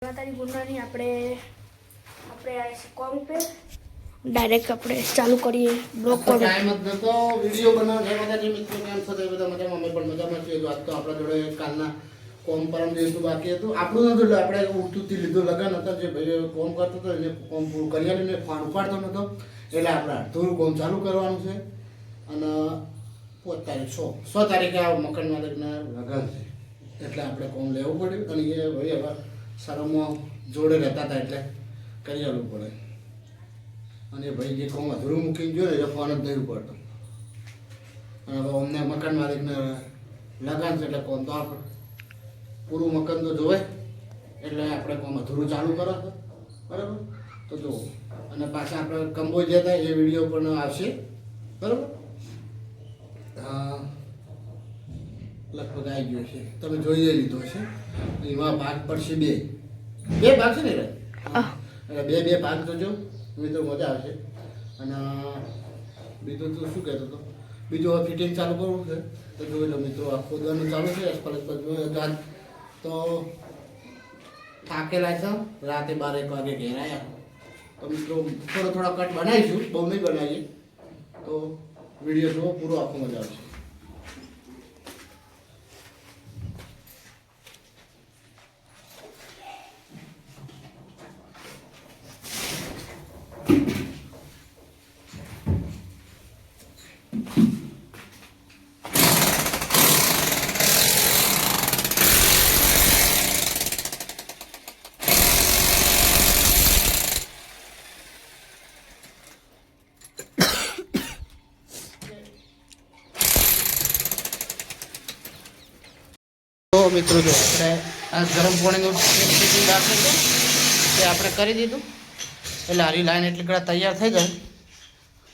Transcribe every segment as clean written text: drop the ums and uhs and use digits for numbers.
तारी गुनानी આપણે આ કોમ पे डायरेक्ट આપણે ચાલુ કરીએ બ્લોગ પર ટાઈમ જ નતો વિડિયો બનાવવાનો એ બધા જે મિત્રો કેમ છો તે બધા મજામાં અમે પણ મજામાં છીએ જો આજ તો આપણા જોડે કાલના કોમ પરમ દિવસનું બાકી હતું આપણું નતું આપણે ઉઠતુંથી લીધો લગન હતા જે ભાઈ કોમ કરતો હતો એને કોમ પૂરું કરી આવીને ફોન ઉપાડતો નતો એટલે આપણે થોડું કોમ ચાલુ કરવાનું છે અને 5 તારીખ 6 તારીખે આ મકન માલિકના લગન છે એટલે આપણે કોમ લેવું પડ્યું અને એ ભાઈ હવે શરમમાં જોડે રહેતા હતા એટલે કરી આવવું પડે અને ભાઈ જે કોમ અધૂરું મૂકીને જોયું એટલે ફોન જ નહીં પડતો અને હવે અમને મકાન માલિકને લગાન છે એટલે કોમ તો આપણે પૂરું મકાન તો જોવે એટલે આપણે કોમ અધૂરું ચાલુ કરો છો બરાબર તો જુઓ અને પાછા આપણે કંબોઈ જતા એ વિડીયો પણ આવશે બરાબર લગભગ આવી ગયો છે તમે જોઈ લીધો છે એમાં ભાગ પડશે બે ભાગ છે ને એટલે બે ભાગ જોજો મિત્રો મજા આવશે અને બીજું તો શું કહેતો હતો બીજું ફિટિંગ ચાલુ કરવું છે તો જોઈ લો મિત્રો આ ખોદવાનું ચાલુ છે એસપલસ પર તો થાકેલા છે રાતે 12-1 વાગે ઘેર આવ્યા તો મિત્રો થોડા કટ બનાવીશું બહુ નહીં બનાવીએ તો વિડીયો જુઓ પૂરો આખો મજા આવશે મિત્રો જો આપણે આ ગરમ પાણીનું ફિટિંગ રાખી છે તે આપણે કરી દીધું એટલે આરી લાઈન એટલી કડા તૈયાર થઈ જાય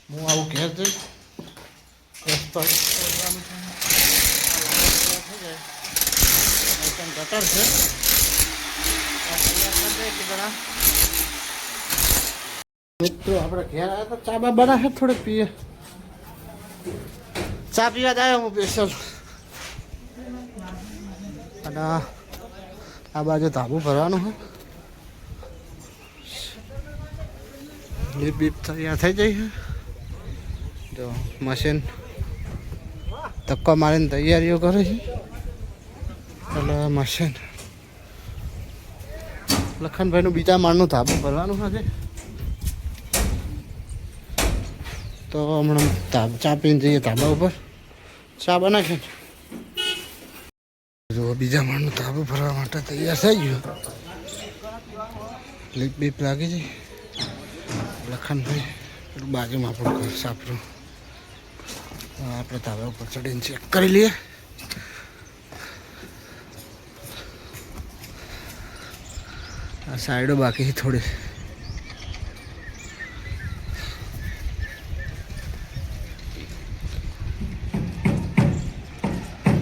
હું આવું ઘેર જઈ ગટર છે મિત્રો આપણે ઘેર આવ્યા તો ચા બા બનાવે થોડીક પીએ ચા પીવા જાય હું સ્પેશિયલ અને આ બાજુ ધાબુ ભરવાનું હોય લીપ બીપ તૈયાર થઈ જાય છે જો મશીન ધક્કો મારીને તૈયારીઓ કરે છે એટલે મશીન લખનભાઈનું બીજા માળનું ધાબુ ભરવાનું હશે તો હમણાં ચા પીને જઈએ ધાબા ઉપર ચા બનાવશે જો બીજા માળનું ધાબુ ભરવા માટે તૈયાર થઈ ગયું લીપ બીપ લાગી જાય લખનભાઈ બાજુમાં આપણું ઘર સાપરું આપણે ધાબા ઉપર ચડીને ચેક કરી લઈએ આ સાઈડો બાકી થોડી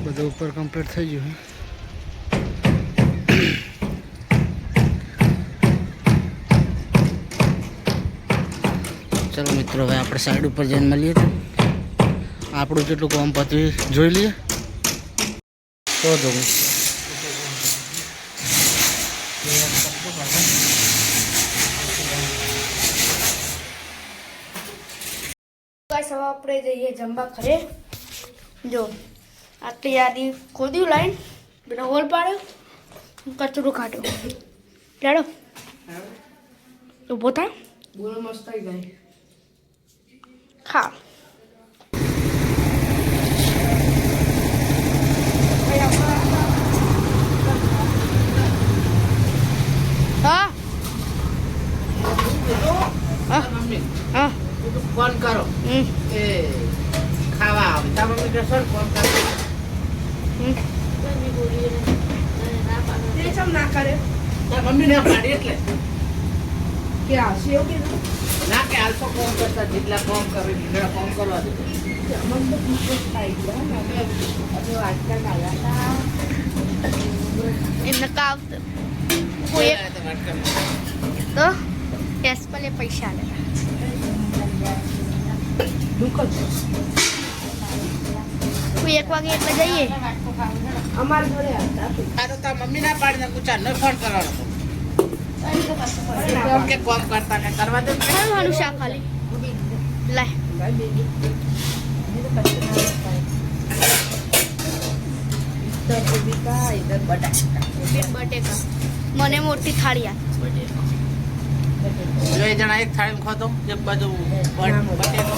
બધું ઉપર કમ્પ્લીટ થઈ ગયું ચલો મિત્રો હવે આપણે સાઈડ ઉપર જઈને મળીએ આપણું જેટલું કામ પતવી જોઈ લઈએ તો જો આપણે જઈએ જમવા ઘરે જો આટલી યાદી ખોદ્યું લાઈન પેલા હોલ પાડ્યો કચરું કાઢ્યો ચાલો ઊભો થાય બોલો મસ્ત થઈ જાય ખા હા ફોન કરો એ ખાવા આવે તમે મમ્મી સર ફોન કરો ના કરે મમ્મી ના પાડી એટલે કે આવશે એવું કીધું ના કે આલ્ફો ફોન કરતા જેટલા ફોન કરે એટલા ફોન કરવા દે એમને કાવ તો એસપલે પૈસા લે કોઈ 1 વાગે એટલે જઈએ અમાર ઘરે આ તો તાર મમ્મી ના પાડી ને પૂછા ન ફોન કરવાનો કે કોમ કરતા ને કરવા દે મારું શાક ખાલી લાય બટેકા મને મોટી થાળી આપ બે જણા એક થાળી ખાતો એક બાજુ બટેકો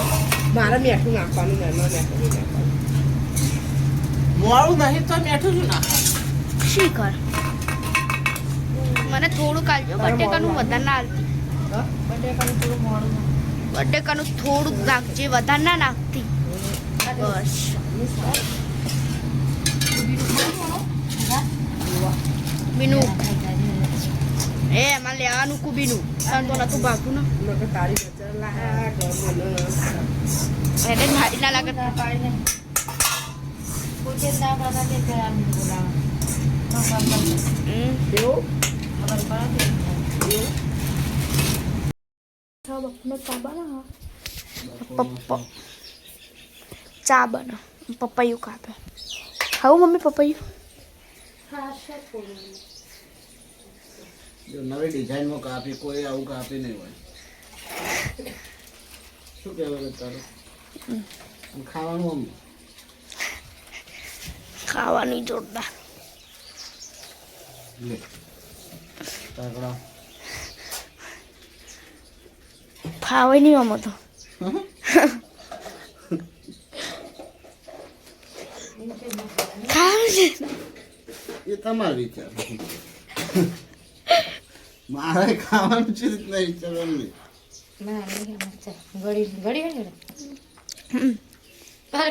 મારે મીઠું નાખવાનું ને એમાં મીઠું નહીં નાખવાનું. મોળું નહીં તો મીઠું શું નાખ શી કર મને થોડું કાઢજો બટેકાનું વધારે ના આવતી હા? બટેકાનું થોડું મોડું બટેકાનું થોડું નાખજે વધારે ના નાખતી બસ બીનું એ એમાં લેવાનું કુબીનું તને તો નતું ભાગતું ને નાખે. તારી બચાર લાયા ઘર એને ભારી ના લાગે એવું ચા બનો પપૈયું કાપે ખાવું મમ્મી પપૈયું જો નવી ડિઝાઇનમાં કાપી કોઈ આવું કાપી નહીં હોય શું કહેવાય તારું ખાવાનું આમ ખાવાની જોરદાર લે તાગડા ફાવે નહીં આમાં તો ખાવ છે એ તમારો વિચાર મારે ખાવાનું છે રીતના વિચારવાનું નહીં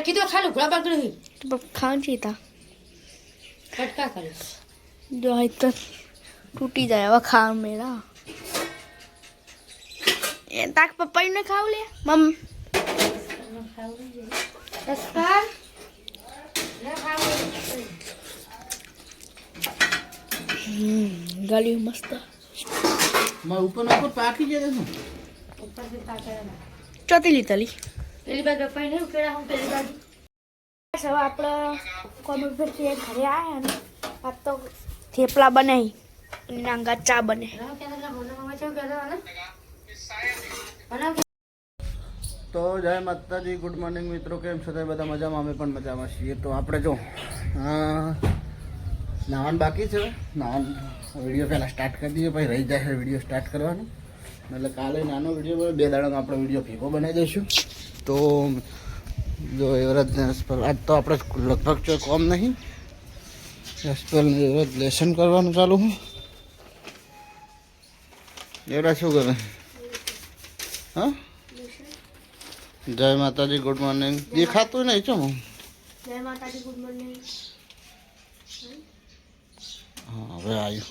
કીધું ખાલી ઘોડા પકડી ખાવ છે તા કટકા કરી જો આ તો તૂટી જાય હવે ખાવ મેળા એ તાક પપૈયું ને ખાવ લે મમ ગળ્યું મસ્ત મારા ઉપર ઉપર પાકી જાય ને ચોથી લીધેલી પેલી બાજુ કપાઈ નહીં ઉકેડા હું પેલી બાજુ હવે આપણે કોમેન્ટ પરથી ઘરે આવ્યા ને આ તો થેપલા બનાવી નાંગા ચા બને તો જય માતાજી ગુડ મોર્નિંગ મિત્રો કેમ છો તમે બધા મજામાં અમે પણ મજામાં છીએ તો આપણે જો નાવાનું બાકી છે નાવાનું વિડીયો પહેલાં સ્ટાર્ટ કરી દઈએ પછી રહી જાય વિડીયો સ્ટાર્ટ કરવાનું એટલે કાલે નાનો વિડીયો 2 દાડાનો આપણે વિડીયો ભેગો બનાવી દઈશું તો જો એવરેજ આજ તો આપણે લગભગ જો કોમ નહીં એસપેલ એવરેજ લેસન કરવાનું ચાલુ હું એવડા શું કરે હા જય માતાજી ગુડ મોર્નિંગ દેખાતું નહીં છો હું જય માતાજી ગુડ મોર્નિંગ હા હવે આવ્યું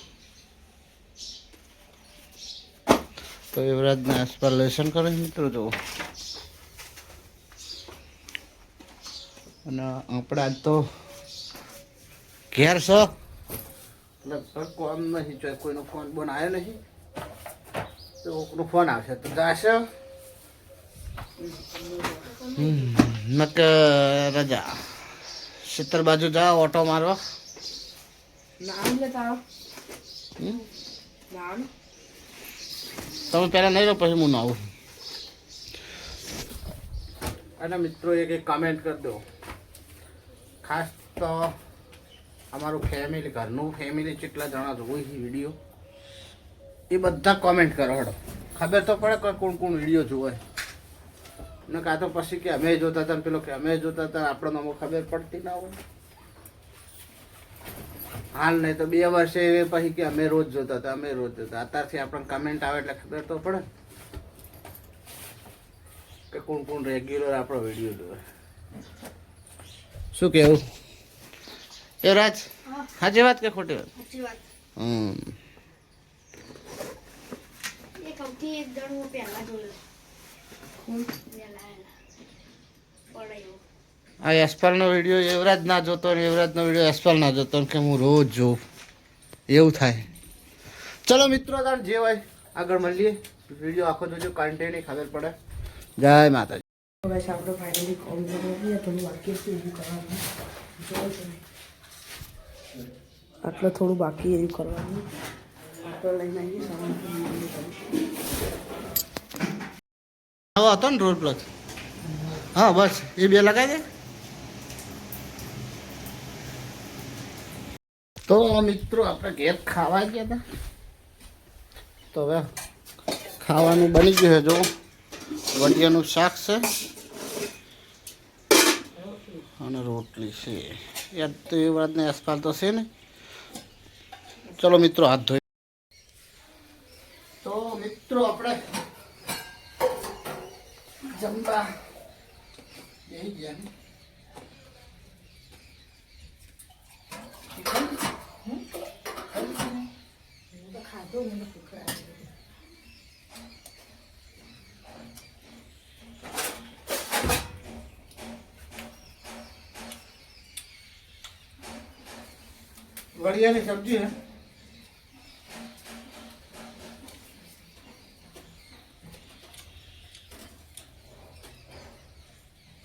તો યુવરાજને એસપેલ લેસન કરે મિત્રો જો અને આપણે આજ તો ઘેર છો લગભગ કોમ નહીં જો કોઈનો ફોન બોન આવ્યો નહીં તો કોઈનો ફોન આવશે તો જાશે નક રજા સિત્તર બાજુ જાઓ ઓટો મારવા નામ લેતા આવો હમ? નામ તમે પહેલાં નહીં રહો પછી હું આવું અને મિત્રો એક કમેન્ટ કરી દો ખાસ તો અમારું ફેમિલી ઘરનું ફેમિલી કેટલા જણા જોવું છે વિડીયો એ બધા કોમેન્ટ કરો હડો ખબર તો પડે કે કોણ કોણ વિડીયો જોવે ને કાં તો પછી કે અમે જોતા હતા ને પેલો કે અમે જોતા હતા આપણને અમુક ખબર પડતી ના હોય હાલ નહીં તો 2 વર્ષે પછી કે અમે રોજ જોતા હતા અમે રોજ જોતા અત્યારથી આપણને કમેન્ટ આવે એટલે ખબર તો પડે કે કોણ કોણ રેગ્યુલર આપણો વિડીયો જોવે શું કહેવું એ રાજ સાચી વાત કે ખોટી વાત સાચી વાત એક સૌથી એક જણ હું પહેલા જોયો આ એસપાલનો વિડીયો યુવરાજ ના જોતો ને યુવરાજનો વિડીયો એસપાલ ના જોતો ને કે હું રોજ જોઉં એવું થાય ચલો મિત્રો તાર જે હોય આગળ મળીએ વિડીયો આખો જોજો કન્ટેન્ટ ખબર પડે જય માતાજી બસ આપણે ફાઇનલી કોમ કરવાનું થોડું બાકી છે એવું કરવાનું આટલું થોડું બાકી એવું કરવાનું પાટો લઈને આવીએ સવારે હવે હતો ને રોડ પ્લસ હા બસ એ બે લગાવી દે. તો મિત્રો આપણે ઘેર ખાવા ગયા હતા તો હવે ખાવાનું બની ગયું છે. જો વડિયાનું શાક છે અને રોટલી છે. યાર તો એ વાતને આસપાસ તો છે ને. ચલો મિત્રો હાથ ધોઈ. તો મિત્રો આપણે જમવા બેસી ગયા ને. વડિયાની સબ્જી હે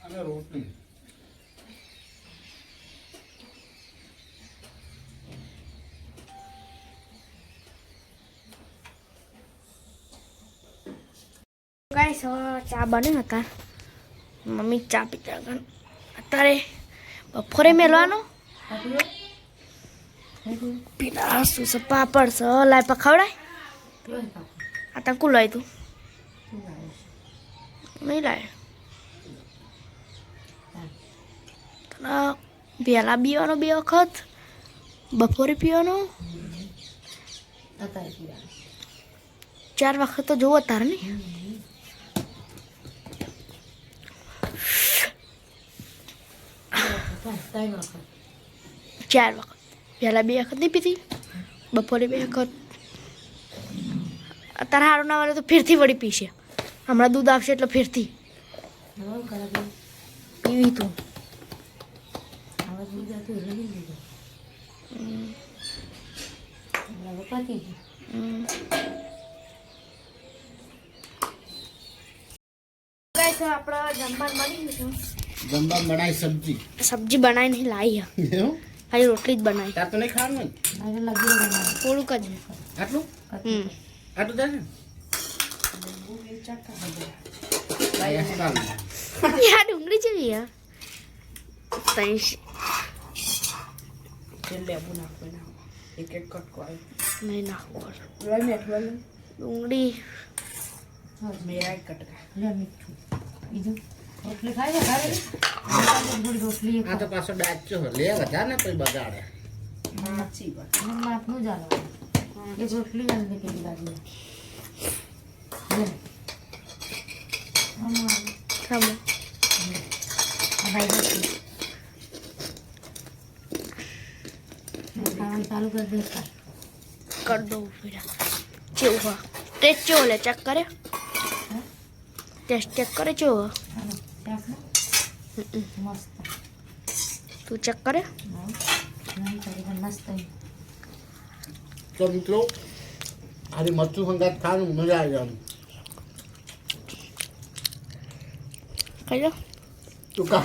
અને રોટલી. ગાઈસ ચા બને હતા મમ્મી ચા પીતા હતા અત્યારે બપોરે મેળવાનો પીલા શું છે પાપડ છે લાય પખાવડાય આ તને કું લાય તું નહીં લાય તને પહેલા પીવાનો 2 વખત બપોરે પીવાનો 4 વખત તો જોવો તારે ને. 4 વખત પહેલા 2 વખત નહીં પીધી બપોરે 2 વખત. અત્યારે સારું ના વાળે તો ફેરથી વળી પીશે. હમણાં દૂધ આવશે એટલે ફેરથી પીવી તું. આપણે જમવાનું બની ગયું. જમવા બનાવી સબ્જી સબ્જી બનાવી નહીં લાવી એવું ખાલી રોટલી જ બનાવી. તાર તો નહીં ખાવાનું ને? થોડુંક જ. આટલું હમ આટલું થાય ને યાર ડુંગળી જેવી યાર લેબુ નાખવાના એક કટકો આવે નહીં નાખવું મેઠવાનું ડુંગળી મેરાય કટકા મીઠું બીજું રોટલી ખાય ને ખાય થોડી રોટલી આ તો પાછો ડાચો લે વધારે ને કોઈ બગાડે. સાચી વાત માથનું જ આવે એક રોટલી જલ્દી કરી લાગે ખાવાનું ચાલુ કરી દે कर दो फिर चेव हुआ टेस्ट चेव ले चेक करे टेस्ट चेक करे चेव મસ્ત तू चेक करे મસ્ત તો મિત્રો આજે મરચું સંગાત ખાવાનું મજા આવી જવાનું. कहो તું કા